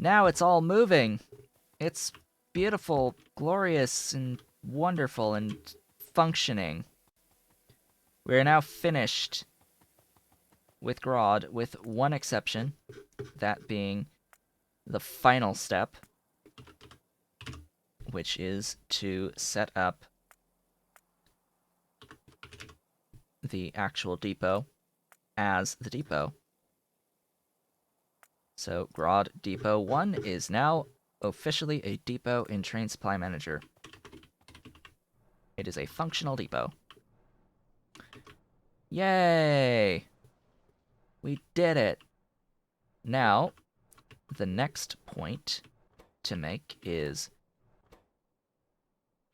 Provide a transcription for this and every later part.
Now it's all moving. It's beautiful, glorious, and wonderful and functioning. We are now finished with grod, with one exception, that being the final step, which is to set up the actual depot as the depot. So grod depot 1 is now officially a depot in Train Supply Manager. It is a functional depot. Yay! We did it! Now, the next point to make is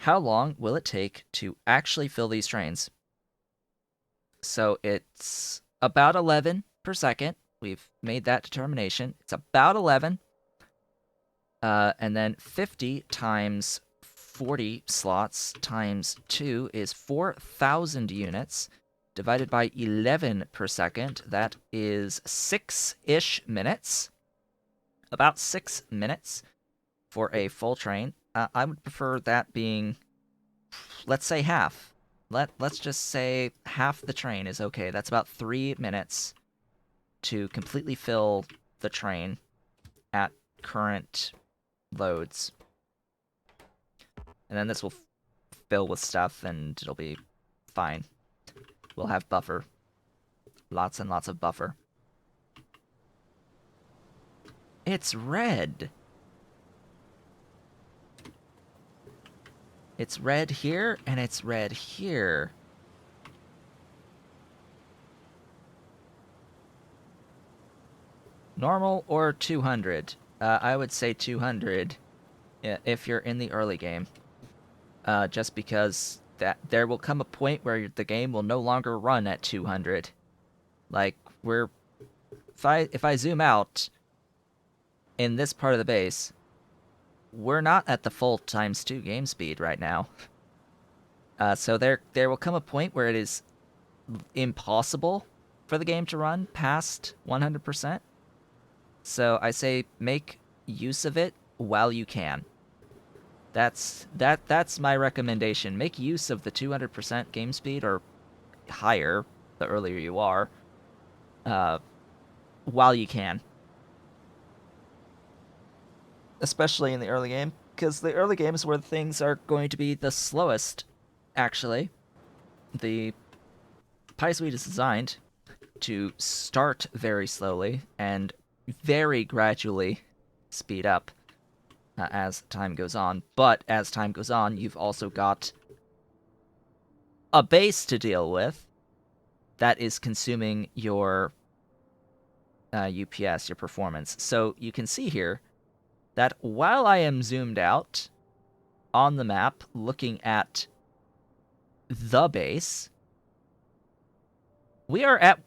how long will it take to actually fill these trains? So it's about 11 per second. We've made that determination. It's about 11. And then 50 times 40 slots times 2 is 4,000 units. Divided by 11 per second, that is 6-ish minutes. About 6 minutes for a full train. I would prefer that being, let's say half. Let's just say half the train is okay. That's about 3 minutes to completely fill the train at current loads. And then this will fill with stuff and it'll be fine. We'll have buffer. Lots and lots of buffer. It's red! It's red here, and it's red here. Normal or 200? I would say 200 if you're in the early game. Just because there will come a point where the game will no longer run at 200. Like, if I zoom out in this part of the base, we're not at the full ×2 game speed right now. So there will come a point where it is impossible for the game to run past 100%. So I say make use of it while you can. That's my recommendation. Make use of the 200% game speed or higher, the earlier you are, while you can. Especially in the early game, because the early game is where things are going to be the slowest, actually. The Pydew is designed to start very slowly and very gradually speed up as time goes on. But as time goes on, you've also got a base to deal with that is consuming your UPS, your performance. So you can see here that while I am zoomed out on the map looking at the base, we are at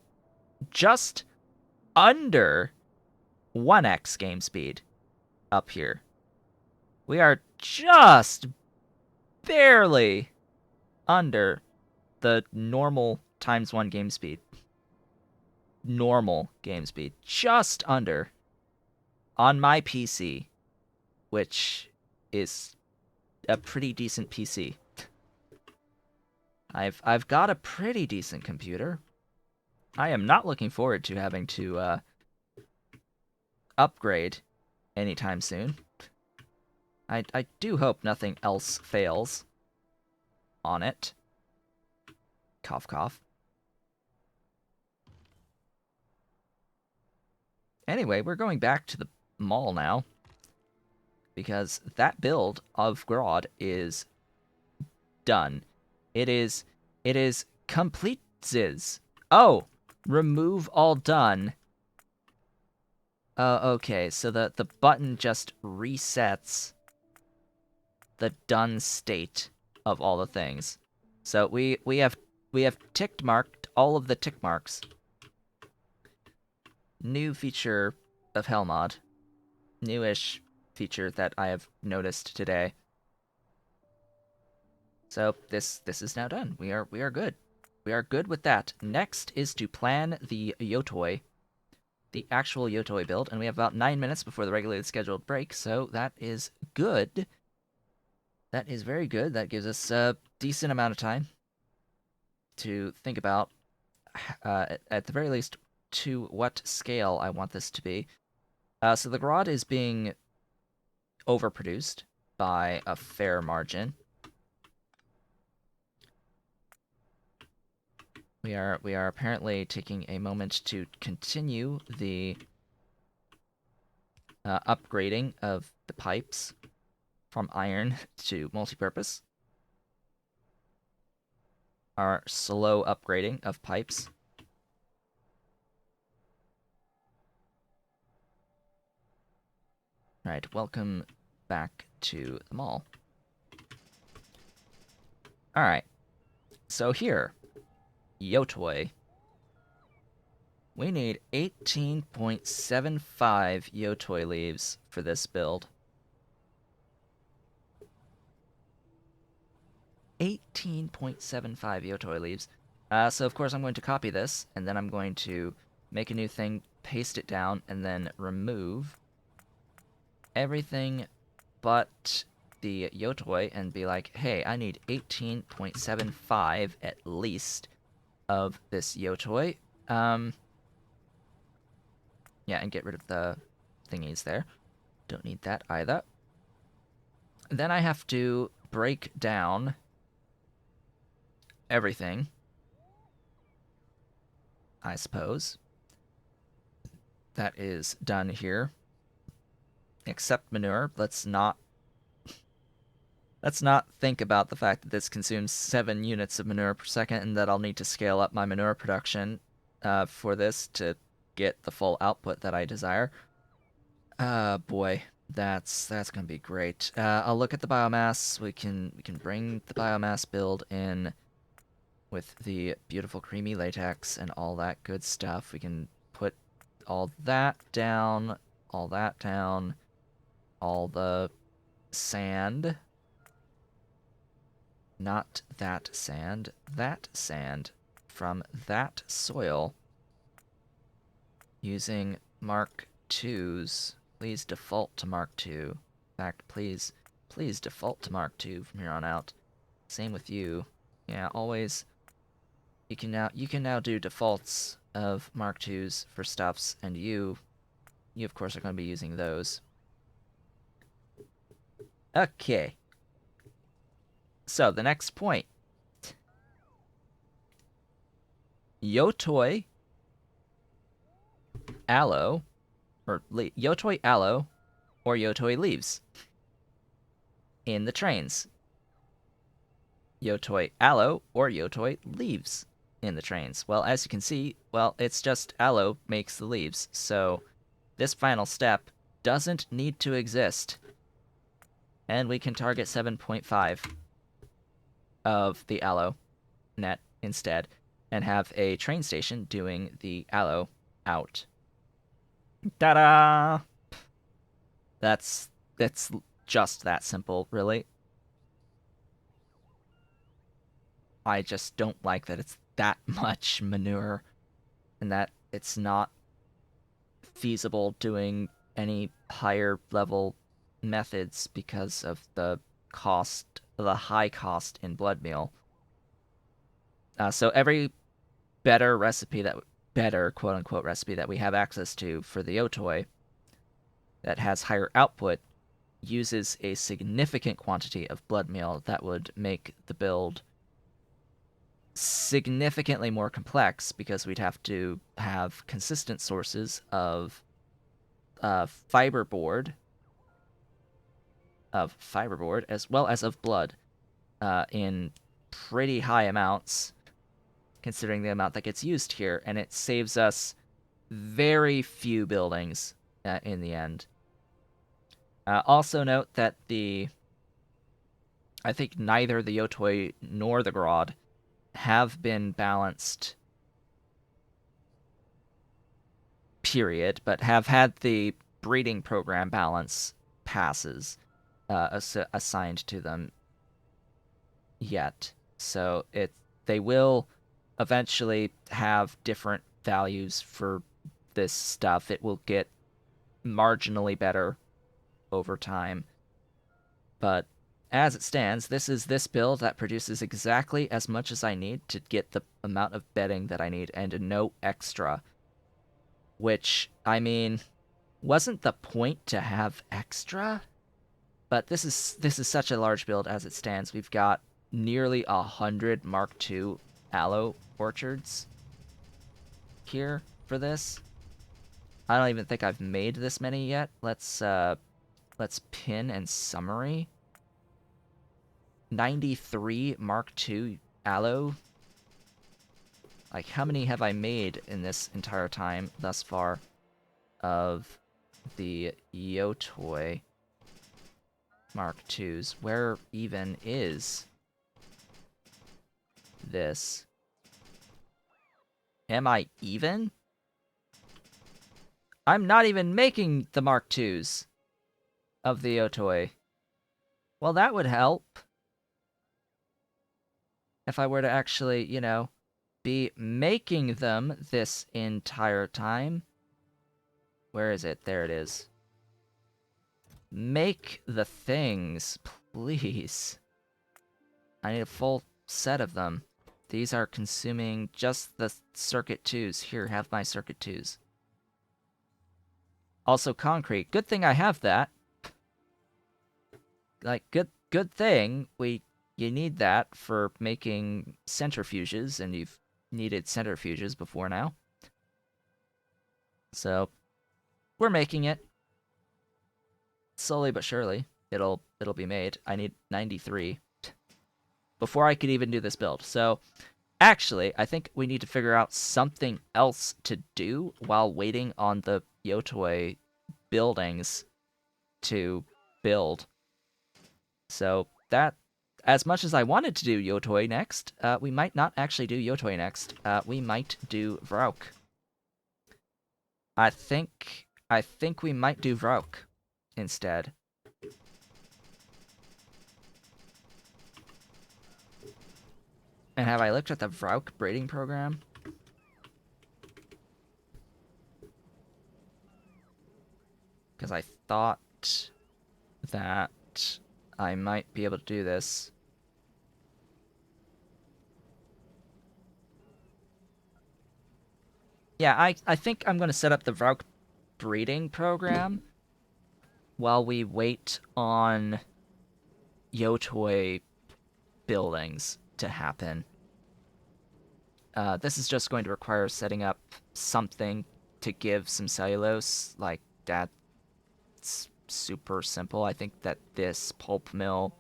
just under 1x game speed up here. We are just barely under the normal ×1 game speed. Normal game speed. Just under on my PC, which is a pretty decent PC. I've got a pretty decent computer. I am not looking forward to having to upgrade anytime soon. I do hope nothing else fails on it. Cough, cough. Anyway, we're going back to the mall now, because that build of grod is done. It is complete. Oh, remove all done. Okay, so the button just resets the done state of all the things. So we have tick marked all of the tick marks. New feature of Hellmod. Newish feature that I have noticed today. So this is now done. We are good. We are good with that. Next is to plan the yotoi the actual yotoi build, and we have about 9 minutes before the regularly scheduled break, so that is good. That is very good. That gives us a decent amount of time to think about, at the very least, to what scale I want this to be. So the grod is being overproduced by a fair margin. We are apparently taking a moment to continue the upgrading of the pipes from iron to multipurpose. Our slow upgrading of pipes. Right, welcome back to the mall. Alright, so here, yotoi. We need 18.75 yotoi leaves for this build. 18.75 yotoi leaves. So of course I'm going to copy this, and then I'm going to make a new thing, paste it down, and then remove everything but the yotoi and be like, hey, I need 18.75 at least of this yotoi. Yeah, and get rid of the thingies there. Don't need that either. Then I have to break down everything, I suppose. That is done here. Except manure. Let's not think about the fact that this consumes 7 units of manure per second and that I'll need to scale up my manure production for this to get the full output that I desire. Boy, that's gonna be great. I'll look at the biomass. We can bring the biomass build in with the beautiful creamy latex and all that good stuff. We can put all that down, all that down, all the sand. Not that sand from that soil using Mark IIs. Please default to Mark II. In fact, please default to Mark II from here on out. Same with you. Yeah, always. You can now do defaults of Mark IIs for stuffs, and you of course are going to be using those. Okay. So the next point. Yotoi aloe, or yotoi aloe, or yotoi leaves in the trains. Yotoi aloe or yotoi leaves in the trains. Well, as you can see, well, it's just aloe makes the leaves, so this final step doesn't need to exist. And we can target 7.5 of the aloe net instead, and have a train station doing the aloe out. Ta-da! That's just that simple, really. I just don't like that it's that much manure, and that it's not feasible doing any higher level methods because of the high cost in blood meal. So every better quote unquote recipe that we have access to for the yotoi that has higher output uses a significant quantity of blood meal that would make the build significantly more complex because we'd have to have consistent sources of fiberboard as well as of blood in pretty high amounts considering the amount that gets used here, and it saves us very few buildings in the end. Also note that I think neither the yotoi nor the grod have been balanced, period, but have had the breeding program balance passes assigned to them yet. So they will eventually have different values for this stuff, it will get marginally better over time. But as it stands, this is this build that produces exactly as much as I need to get the amount of bedding that I need, and no extra. Which, I mean, wasn't the point to have extra? But this is such a large build as it stands. We've got nearly 100 Mark II aloe orchards here for this. I don't even think I've made this many yet. Let's pin and summary. 93 Mark II aloe. Like, how many have I made in this entire time thus far of the yotoi Mark IIs? Where even is this? Am I even? I'm not even making the Mark IIs of the yotoi. Well, that would help. If I were to actually, you know, be making them this entire time. Where is it? There it is. Make the things, please. I need a full set of them. These are consuming just the circuit 2s. Here, have my circuit 2s. Also concrete. Good thing I have that. Like, good thing you need that for making centrifuges, and you've needed centrifuges before now. So, we're making it. Slowly but surely, it'll be made. I need 93 before I could even do this build. So, actually, I think we need to figure out something else to do while waiting on the yotoi buildings to build. So, that, as much as I wanted to do yotoi next, we might not actually do yotoi next. We might do Vrauk. I think we might do Vrauk instead. And have I looked at the Vrauk breeding program? Because I thought that I might be able to do this. Yeah, I think I'm going to set up the Vrauk breeding program while we wait on yotoi buildings to happen. This is just going to require setting up something to give some cellulose. Like, that's super simple. I think that this pulp mill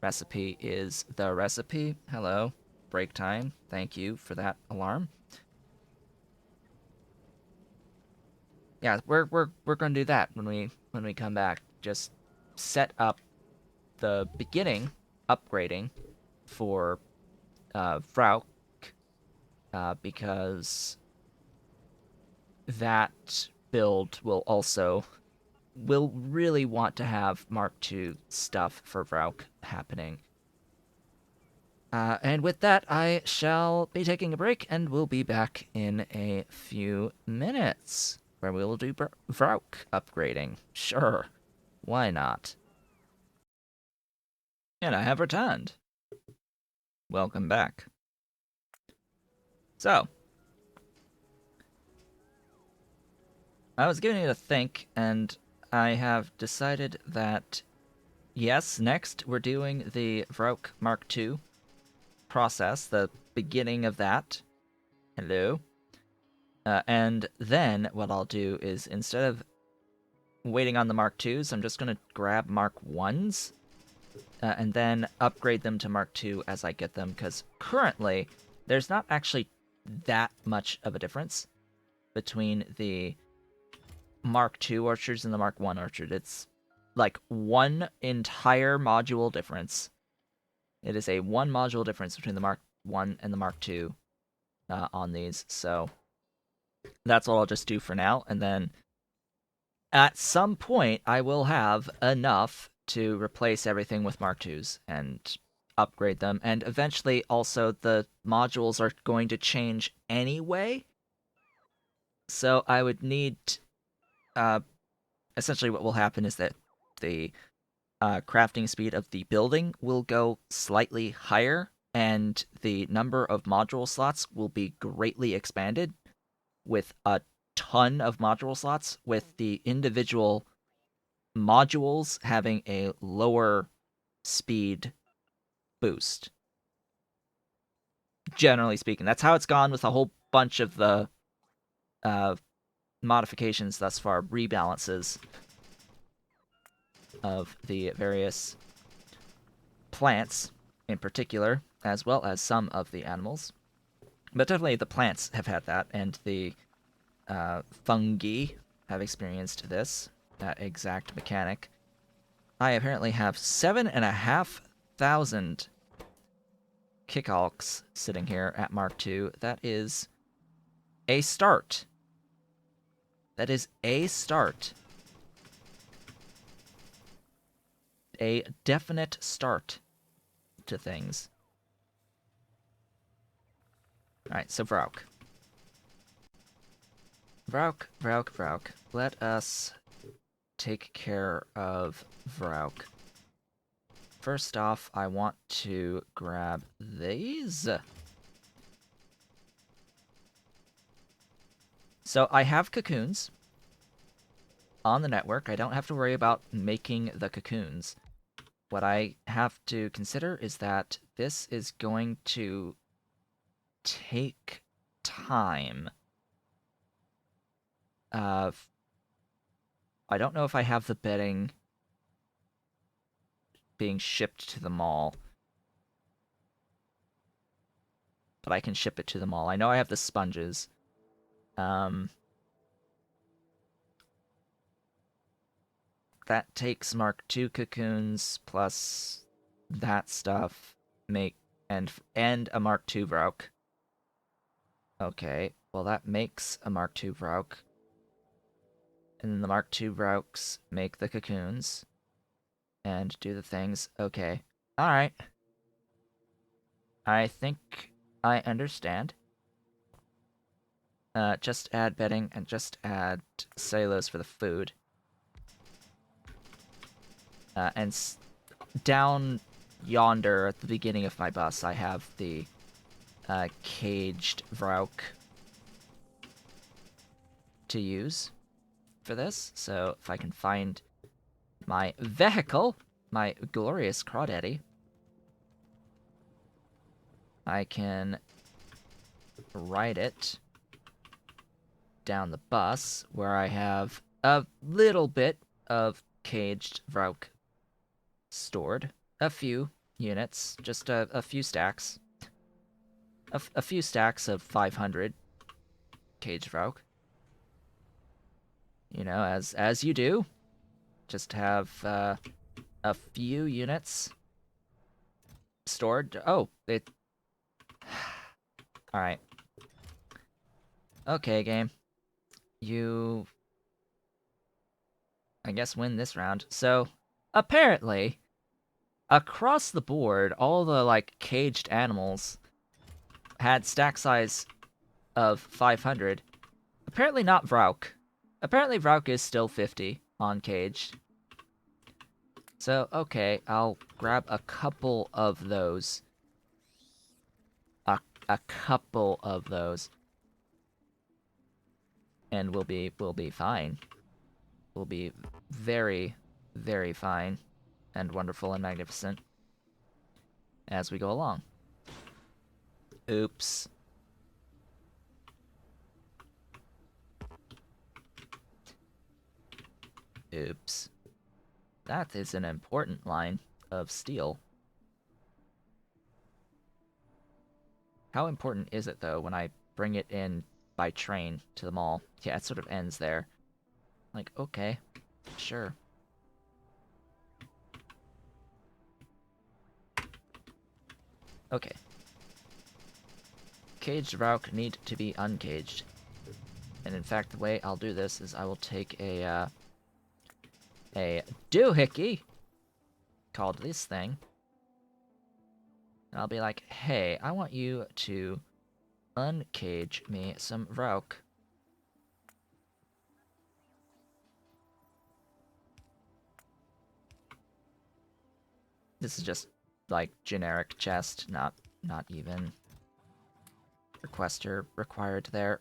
recipe is the recipe. Hello, break time. Thank you for that alarm. Yeah, we're going to do that when we come back. Just set up the beginning upgrading for Vrauk, because that build will really want to have Mark II stuff for Vrauk happening. And with that, I shall be taking a break, and we'll be back in a few minutes, where we will do Vrauk upgrading. Sure, why not? And I have returned. Welcome back. So, I was giving it a think, and I have decided that, yes, next we're doing the Vrauk Mark II process, the beginning of that. Hello. And then what I'll do is, instead of waiting on the Mark IIs, I'm just going to grab Mark Is, and then upgrade them to Mark II as I get them, because currently there's not actually that much of a difference between the Mark II orchards and the Mark I orchard. It's like one entire module difference. It is a one module difference between the Mark I and the Mark II on these, so that's what I'll just do for now, and then at some point I will have enough to replace everything with Mark IIs and upgrade them, and eventually also the modules are going to change anyway, So I would need, essentially what will happen is that the crafting speed of the building will go slightly higher, and the number of module slots will be greatly expanded with a ton of module slots, with the individual modules having a lower speed boost. Generally speaking, that's how it's gone with a whole bunch of the modifications thus far, rebalances of the various plants in particular, as well as some of the animals. But definitely the plants have had that, and the fungi have experienced this, that exact mechanic. I apparently have 7,500 Kickalks sitting here at Mark II. That is a start. That is a start. A definite start to things. Alright, so Vrauk. Vrauk. Let us take care of Vrauk. First off, I want to grab these. So I have cocoons on the network. I don't have to worry about making the cocoons. What I have to consider is that this is going to take time. I don't know if I have the bedding being shipped to the mall, but I can ship it to the mall. I know I have the sponges. That takes Mark II cocoons plus that stuff, and a Mark II Vrauk. Okay, well that makes a Mark II Vrauk. And then the Mark II Vrauks make the cocoons and do the things. Okay. Alright. I think I understand. Just add bedding and just add cellulose for the food. And down yonder at the beginning of my bus, I have the caged Vrauk to use for this. So if I can find my vehicle, my glorious crawdaddy, I can ride it down the bus where I have a little bit of caged Vrauk stored. A few units, just a few stacks. A few stacks of 500 caged Vrauk. You know, as you do. Just have a few units stored. Oh, it... Alright. Okay, game. You... I guess win this round. So, apparently, across the board, all the, like, caged animals had stack size of 500. Apparently not Vrauk. Apparently Vrauk is still 50 on caged. So, okay, I'll grab a couple of those. A couple of those. And we'll be fine. We'll be very, very fine and wonderful and magnificent as we go along. Oops. Oops. That is an important line of steel. How important is it, though, when I bring it in by train to the mall? Yeah, it sort of ends there. Like, okay, sure. Okay. Caged Vrauk need to be uncaged. And in fact, the way I'll do this is I will take a doohickey, called this thing, and I'll be like, hey, I want you to uncage me some Vrauk. This is just like generic chest, not even requester required there.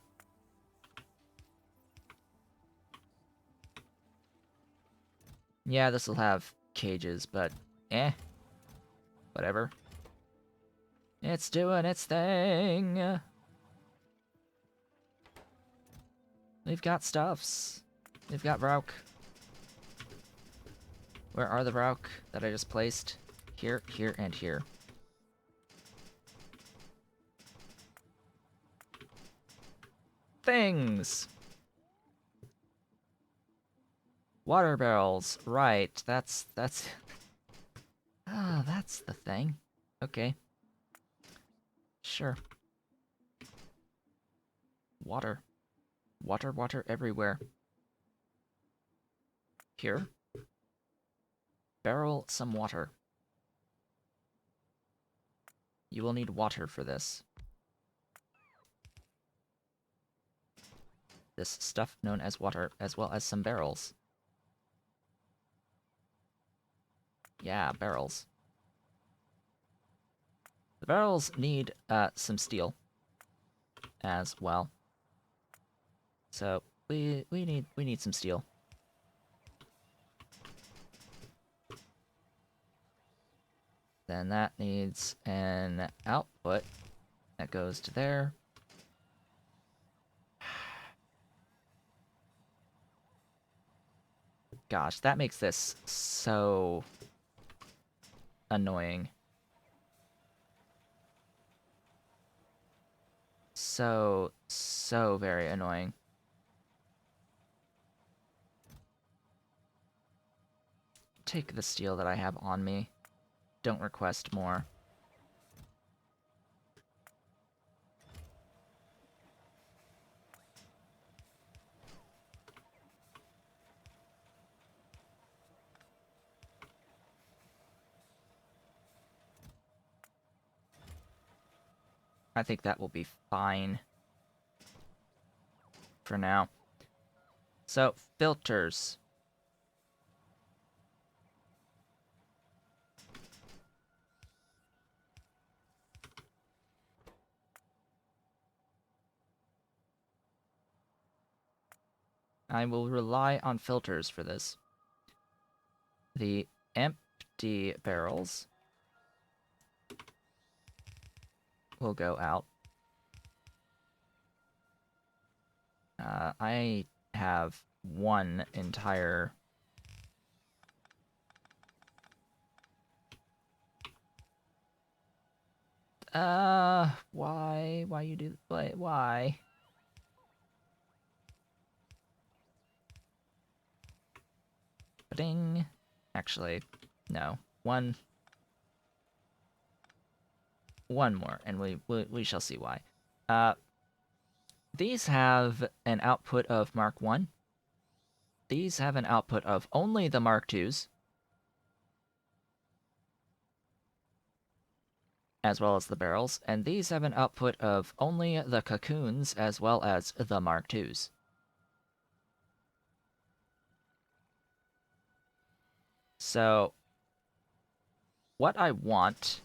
Yeah, this will have cages, but whatever. It's doing its thing. We've got stuffs. We've got Vrauk. Where are the Vrauk that I just placed? Here, here, and here. Things! Water barrels, right, that's... Ah, that's the thing. Okay. Sure. Water. Water, water everywhere. Here. Barrel some water. You will need water for this. This stuff known as water, as well as some barrels. Yeah, barrels. The barrels need some steel as well. So we need some steel. Then that needs an output that goes to there. Gosh, that makes this so annoying. So very annoying. Take the steel that I have on me. Don't request more. I think that will be fine for now. So, filters. I will rely on filters for this. The empty barrels will go out. I have one entire... why? Why you do... Why? Ding. Actually, no. One more, and we shall see why. These have an output of Mark 1. These have an output of only the Mark 2s. As well as the barrels, and these have an output of only the cocoons as well as the Mark 2s. So, what I want...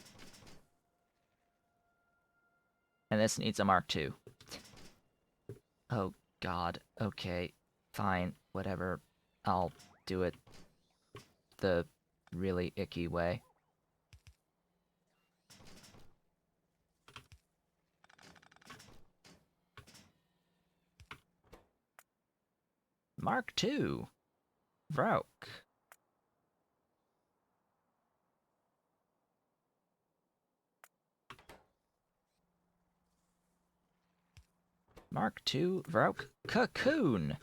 And this needs a Mark 2. Oh, God. Okay. Fine. Whatever. I'll do it the really icky way. Mark 2. Vrauk. Mark 2 Vrauk Cocoon.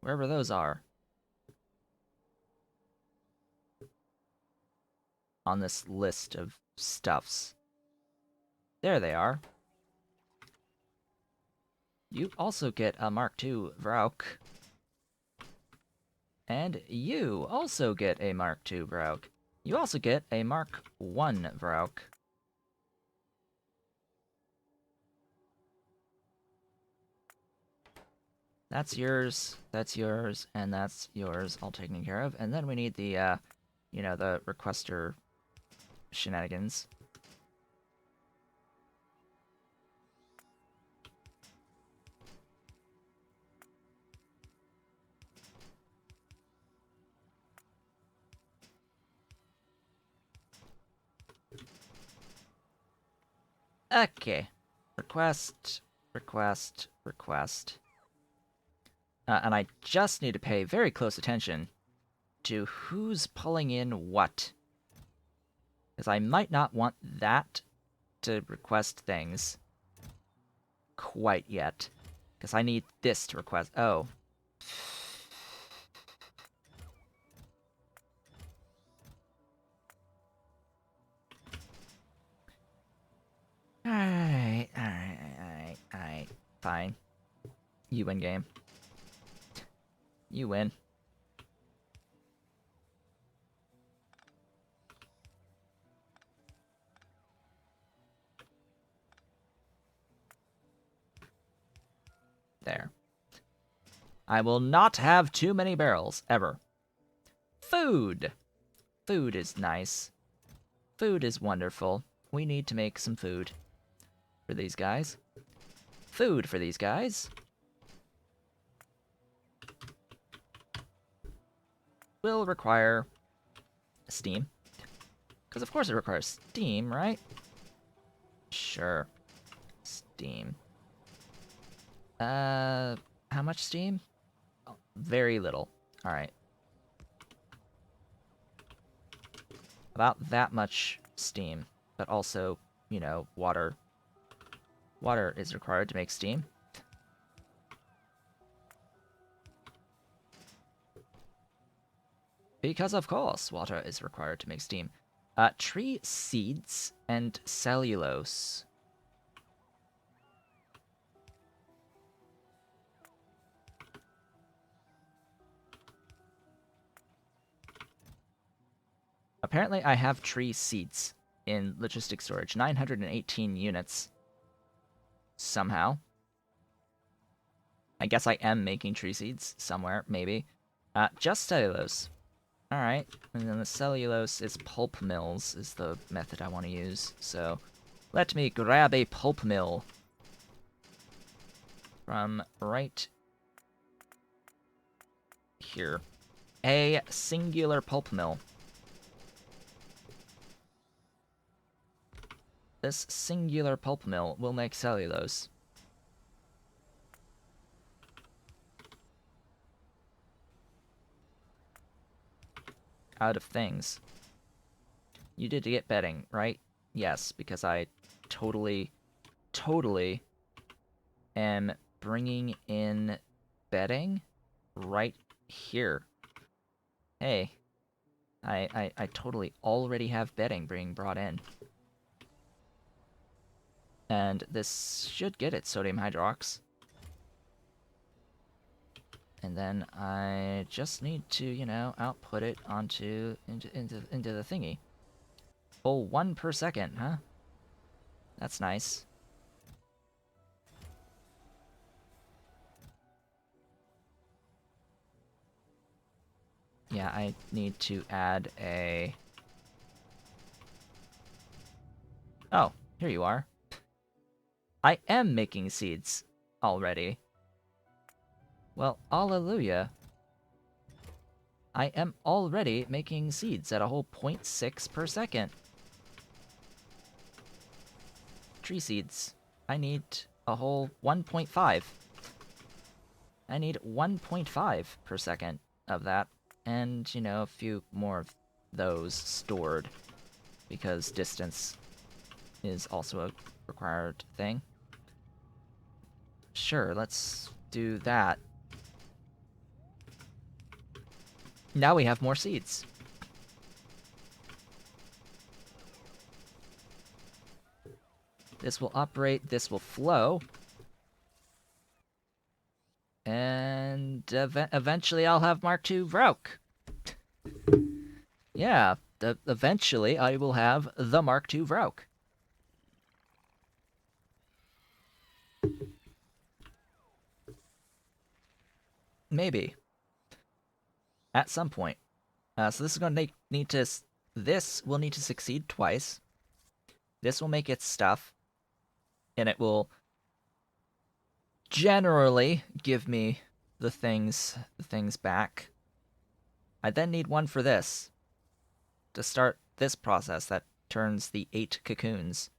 Wherever those are. On this list of stuffs. There they are. You also get a Mark II Vrauk. And you also get a Mark II Vrauk. You also get a Mark I Vrauk. That's yours, and that's yours, all taken care of. And then we need the you know, the requester shenanigans. Okay. Request, request, request. And I just need to pay very close attention to who's pulling in what. Because I might not want that to request things quite yet. Because I need this to request... Oh. Alright, alright. Fine. You win game. You win. There. I will not have too many barrels, ever. Food! Food is nice. Food is wonderful. We need to make some food for these guys. Food for these guys. Will require steam. Because of course it requires steam, right? Sure. Steam. How much steam? Oh, very little. Alright. About that much steam. But also, you know, water. Water is required to make steam. Because of course, water is required to make steam. Tree seeds and cellulose. Apparently I have tree seeds in logistic storage. 918 units. Somehow. I guess I am making tree seeds somewhere, maybe. Just cellulose. Alright, and then the cellulose is pulp mills, is the method I want to use. So, let me grab a pulp mill from right here. A singular pulp mill. This singular pulp mill will make cellulose. Out of things. You did get bedding, right? Yes, because I totally am bringing in bedding right here. Hey, I totally already have bedding being brought in. And this should get it, sodium hydrox. And then I just need to, you know, output it into the thingy. Oh, 1 per second, huh? That's nice. Yeah, I need to add a... Oh, here you are. I am making seeds already. Well, hallelujah. I am already making seeds at a whole 0.6 per second. Tree seeds. I need a whole 1.5. I need 1.5 per second of that. And, you know, a few more of those stored. Because distance is also a required thing. Sure, let's do that. Now we have more seeds. This will operate, this will flow. And eventually I'll have Mark II Vrauk. Yeah, eventually I will have the Mark II Vrauk. Maybe. At some point. So this is going to need to... This will need to succeed twice. This will make its stuff. And it will generally give me the things back. I then need one for this to start this process that turns the 8 cocoons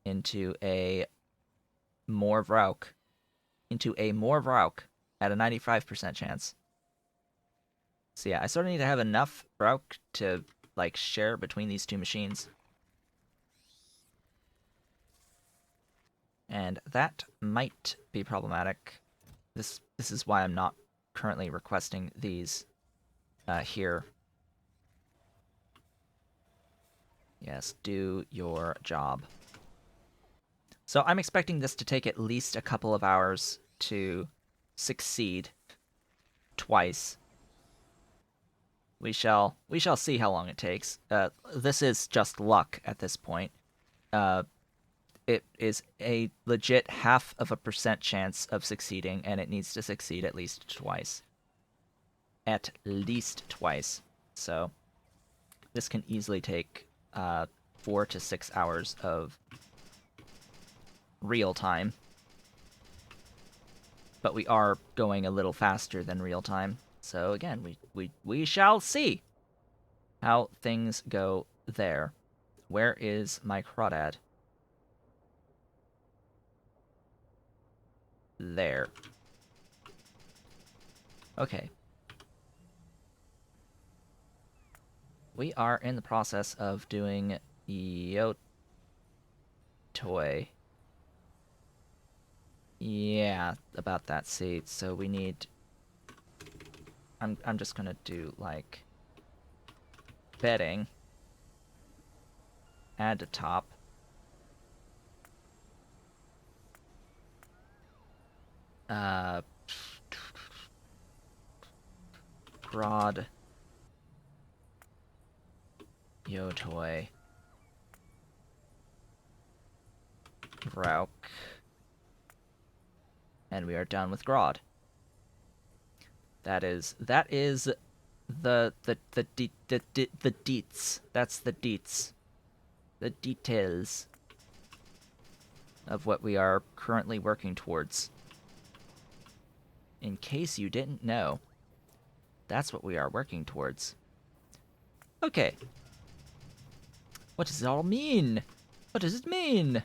into a more Vrauk. At a 95% chance. So yeah, I sort of need to have enough Vrauk to like share between these two machines. And that might be problematic. This is why I'm not currently requesting these here. Yes, do your job. So I'm expecting this to take at least a couple of hours to succeed twice. We shall see how long it takes. This is just luck at this point. It is a legit 0.5% chance of succeeding, and it needs to succeed at least twice. At least twice. So this can easily take 4 to 6 hours of real time. But we are going a little faster than real time. So again, we shall see how things go there. Where is my crawdad? There. Okay. We are in the process of doing yotoi. Yeah, about that seed. So we need... I'm just gonna do, like, bedding. Add to top. Grod. Yotoi. Vrauk. And we are done with grod. That is the deets. That's the deets. The details of what we are currently working towards. In case you didn't know, that's what we are working towards. Okay. What does it all mean? What does it mean?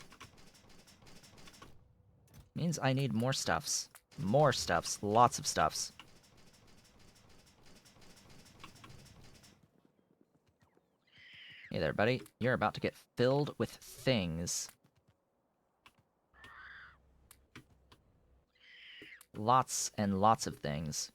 Means I need more stuffs. More stuffs. Lots of stuffs. Hey there, buddy. You're about to get filled with things. Lots and lots of things.